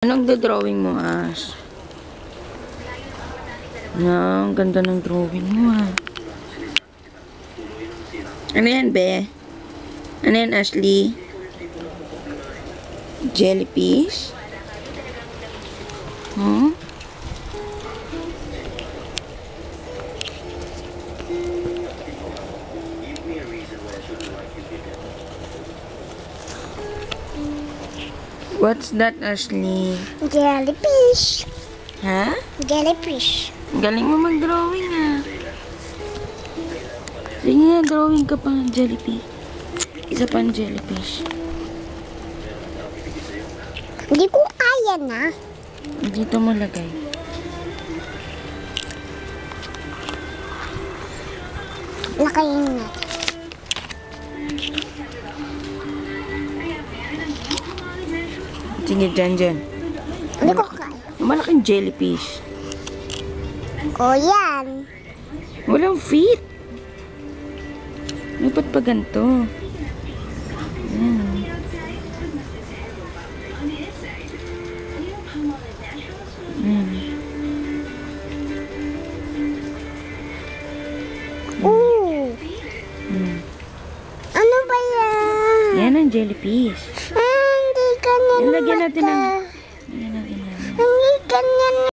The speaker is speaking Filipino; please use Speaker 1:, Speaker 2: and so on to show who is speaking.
Speaker 1: Anong drawing mo, Ash? Ang ganda ng drawing mo, ha. Ano yan, be? Ano yan, Ashley? Jellyfish? Huh? What's that, Ashley?
Speaker 2: Jellyfish.
Speaker 1: Ha?
Speaker 2: Jellyfish.
Speaker 1: Galing mo mag-drawing, ha. Sige nga, drawing ka pa ng jellyfish. Isa pang jellyfish.
Speaker 2: Hindi ko kaya na.
Speaker 1: Dito mo lagay.
Speaker 2: Lakayin na.
Speaker 1: Sige, dyan.
Speaker 2: Hindi ko kaya.
Speaker 1: Malaking jellyfish.
Speaker 2: O yan.
Speaker 1: Walang feet. Dapat pa ganito. Ayan.
Speaker 2: Ooh. Ano ba yan?
Speaker 1: Yan ang jellyfish.
Speaker 2: Hindi ganyan
Speaker 1: Lagyan natin ng...
Speaker 2: Hindi ganyan